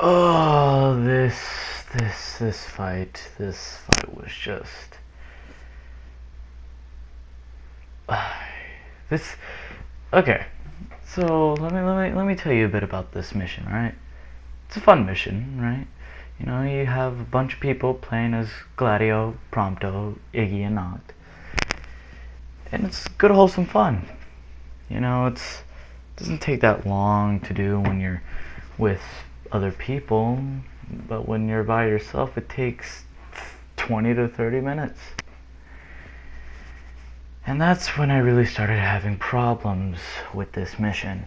Oh, this fight was just this. Okay, so let me tell you a bit about this mission, right? It's a fun mission, right? You know, you have a bunch of people playing as Gladio, Prompto, Iggy, and Noct, and it's good, wholesome fun. You know, it doesn't take that long to do when you're with other people, but when you're by yourself, it takes 20 to 30 minutes. And that's when I really started having problems with this mission.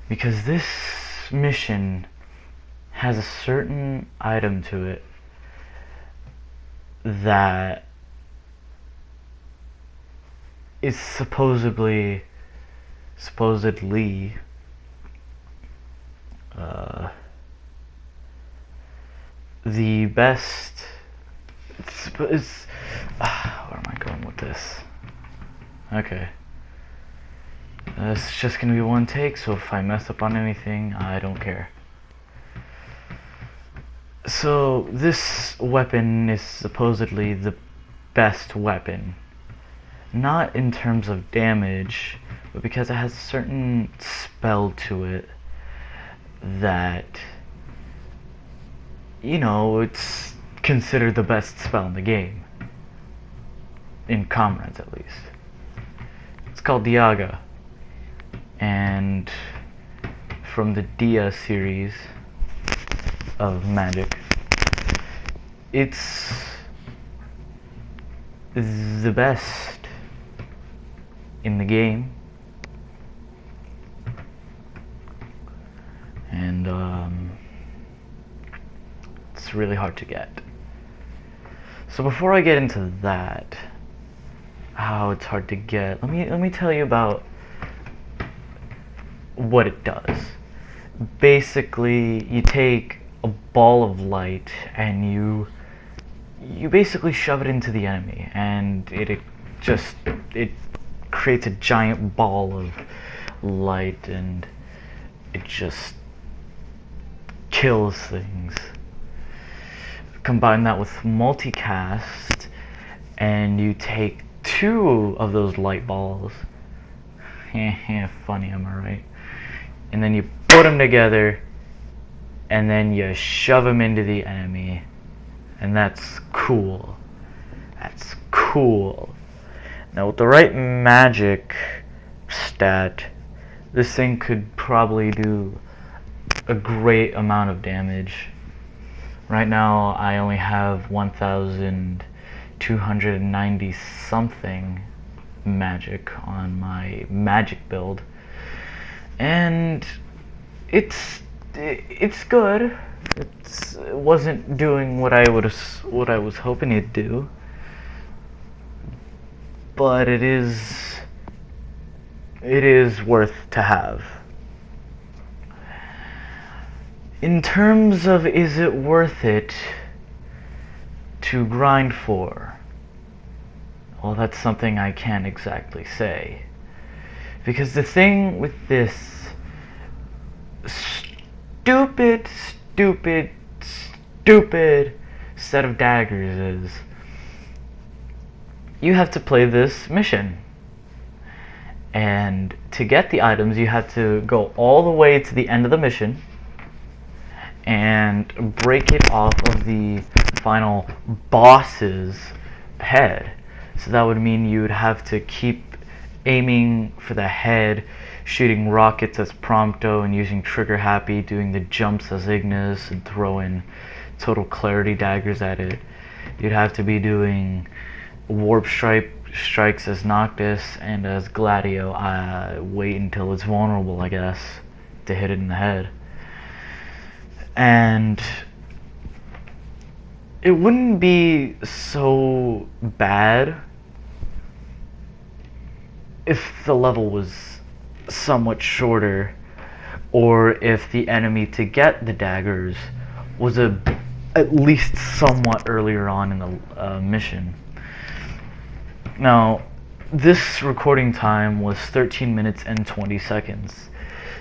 Because this mission has a certain item to it that is supposedly the best. Where am I going with this? Okay. It's just gonna be one take, so if I mess up on anything, I don't care. So, this weapon is supposedly the best weapon. Not in terms of damage, but because it has a certain spell to it that, you know, it's considered the best spell in the game. In Comrades, at least. It's called Diaga. And from the Dia series of magic, it's the best in the game. And it's really hard to get. So before I get into that, how it's hard to get, let me tell you about what it does. Basically, you take a ball of light and you basically shove it into the enemy, and it creates a giant ball of light, and it just kills things. Combine that with multicast, and you take 2 of those light balls. Funny, am I right? And then you put them together, and then you shove them into the enemy, and that's cool. That's cool. Now, with the right magic stat, this thing could probably do a great amount of damage. Right now, I only have 1,290 something magic on my magic build, and it's good. It wasn't doing what I was hoping it'd do, but it is worth to have. In terms of, is it worth it to grind for? Well, that's something I can't exactly say. Because the thing with this stupid set of daggers is, you have to play this mission. And to get the items, you have to go all the way to the end of the mission and break it off of the final boss's head. So that would mean you would have to keep aiming for the head, shooting rockets as Prompto, and using Trigger Happy, doing the jumps as Ignis, and throwing Total Clarity daggers at it. You'd have to be doing Warp strikes as Noctis, and as Gladio, wait until it's vulnerable, I guess, to hit it in the head. And it wouldn't be so bad if the level was somewhat shorter, or if the enemy to get the daggers was at least somewhat earlier on in the mission. Now, this recording time was 13 minutes and 20 seconds,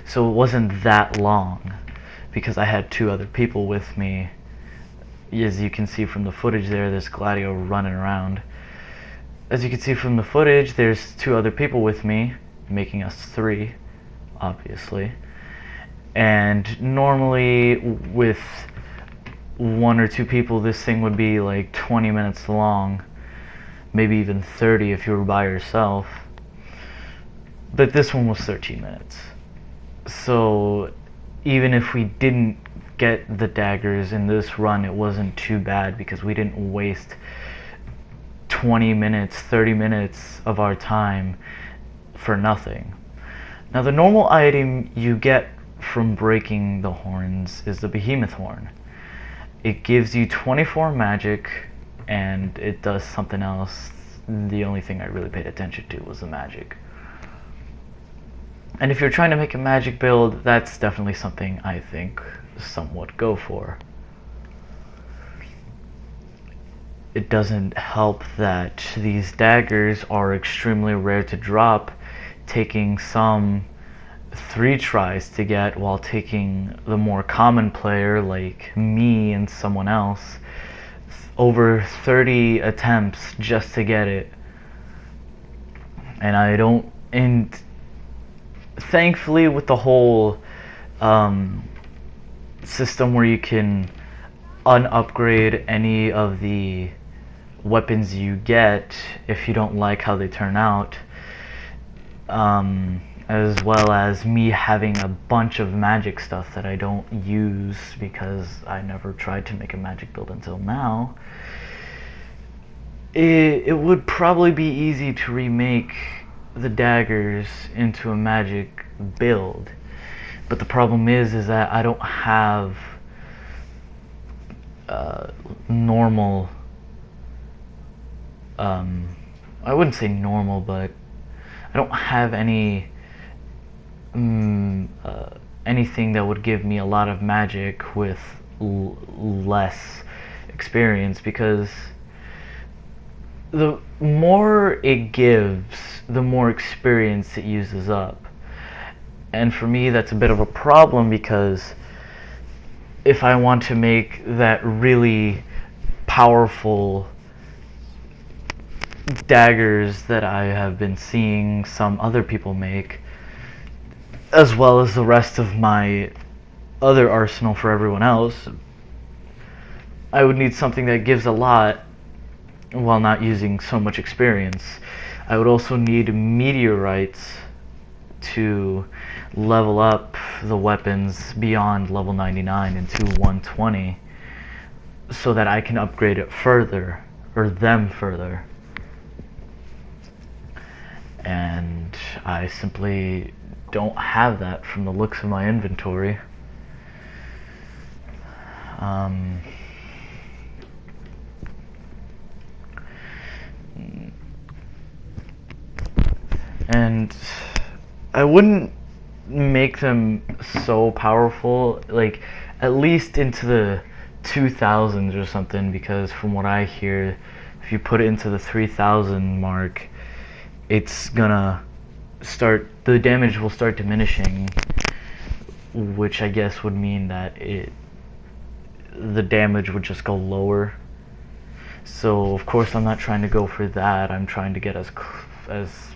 so it wasn't that long. because I had 2 other people with me. As you can see from the footage there's Gladio running around. As you can see from the footage, there's 2 other people with me, making us 3, obviously. And normally with 1 or 2 people, this thing would be like 20 minutes long, maybe even 30 if you were by yourself. But this one was 13 minutes. So even if we didn't get the daggers in this run, it wasn't too bad because we didn't waste 20 minutes, 30 minutes of our time for nothing. Now the normal item you get from breaking the horns is the behemoth horn. It gives you 24 magic and it does something else. The only thing I really paid attention to was the magic. And if you're trying to make a magic build, that's definitely something I think somewhat go for. It doesn't help that these daggers are extremely rare to drop, taking some 3 tries to get, while taking the more common player like me and someone else over 30 attempts just to get it. And thankfully with the whole system where you can unupgrade any of the weapons you get if you don't like how they turn out, as well as me having a bunch of magic stuff that I don't use because I never tried to make a magic build until now, it would probably be easy to remake the daggers into a magic build. But the problem is that I don't have normal, I wouldn't say normal, but I don't have any anything that would give me a lot of magic with less experience, because the more it gives, the more experience it uses up. And for me that's a bit of a problem, because if I want to make that really powerful daggers that I have been seeing some other people make, as well as the rest of my other arsenal for everyone else, I would need something that gives a lot while not using so much experience. I would also need meteorites to level up the weapons beyond level 99 into 120 so that I can upgrade it further, or them further. And I simply don't have that from the looks of my inventory. And I wouldn't make them so powerful, like at least into the 2000s or something, because from what I hear, if you put it into the 3000 mark, it's gonna start, the damage will start diminishing, which I guess would mean that the damage would just go lower. So of course I'm not trying to go for that. I'm trying to get as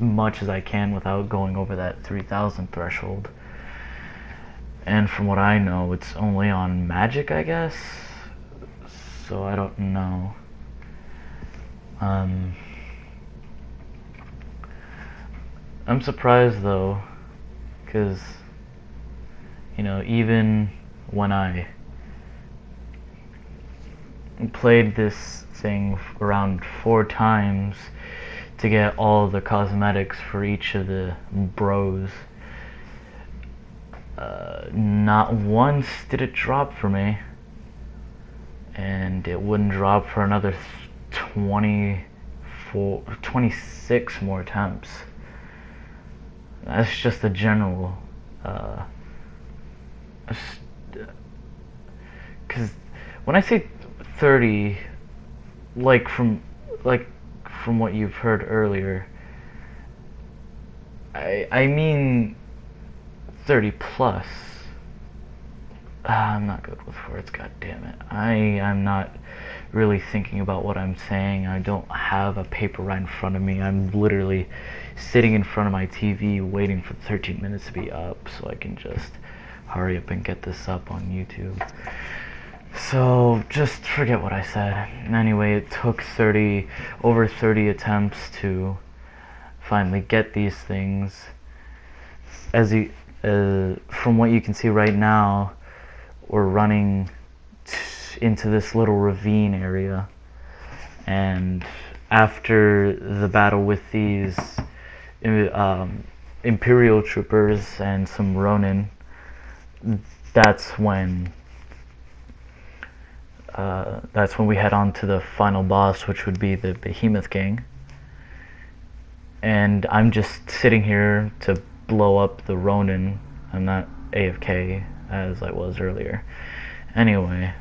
much as I can without going over that 3000 threshold. And from what I know, it's only on magic, I guess. So I don't know. I'm surprised though, because you know, even when I played this thing around 4 times to get all the cosmetics for each of the bros, not once did it drop for me, and it wouldn't drop for another 26 more attempts. That's just the general, because when I say 30, like from what you've heard earlier, I mean 30 plus. I'm not good with words, god damn it. I'm not really thinking about what I'm saying. I don't have a paper right in front of me. I'm literally sitting in front of my TV waiting for 13 minutes to be up so I can just hurry up and get this up on YouTube. So just forget what I said. Anyway, it took over 30 attempts to finally get these things. From what you can see right now, we're running into this little ravine area, and after the battle with these Imperial troopers and some Ronin, that's when we head on to the final boss, which would be the Behemoth Gang. And I'm just sitting here to blow up the Ronin. I'm not AFK as I was earlier. Anyway,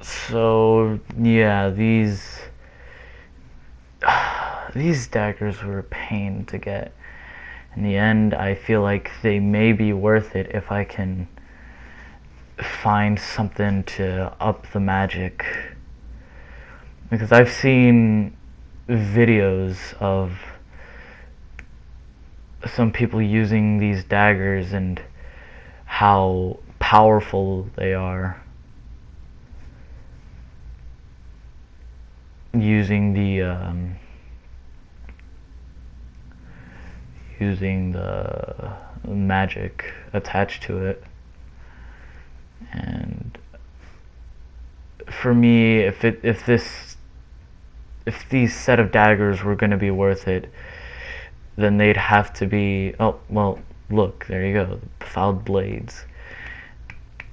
so yeah, these daggers were a pain to get. In the end, I feel like they may be worth it if I can find something to up the magic. Because I've seen videos of some people using these daggers and how powerful they are, using the magic attached to it. And for me, if these set of daggers were going to be worth it, then they'd have to be, oh well, look, there you go, the fouled blades.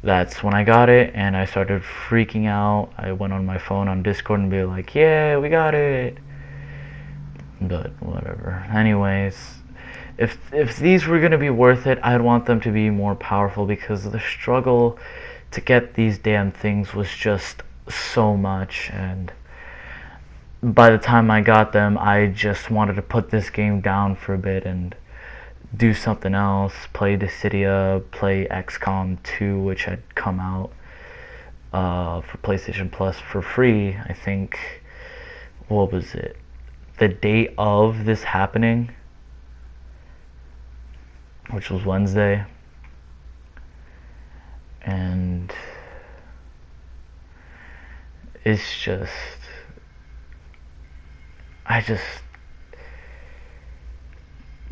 That's when I got it, and I started freaking out. I went on my phone on Discord and be like, yeah, we got it. But whatever. Anyways, if these were going to be worth it, I'd want them to be more powerful, because the struggle to get these damn things was just so much. And by the time I got them, I just wanted to put this game down for a bit and do something else, play Dissidia, play XCOM 2, which had come out for PlayStation Plus for free, I think. What was it? The date of this happening, which was Wednesday. And it's just,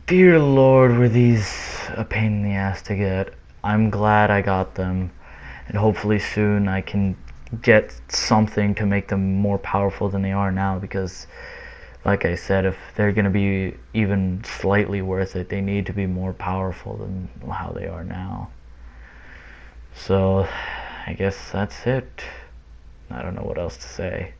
dear Lord, were these a pain in the ass to get. I'm glad I got them, and hopefully soon I can get something to make them more powerful than they are now, because like I said, if they're going to be even slightly worth it, they need to be more powerful than how they are now. So I guess that's it. I don't know what else to say.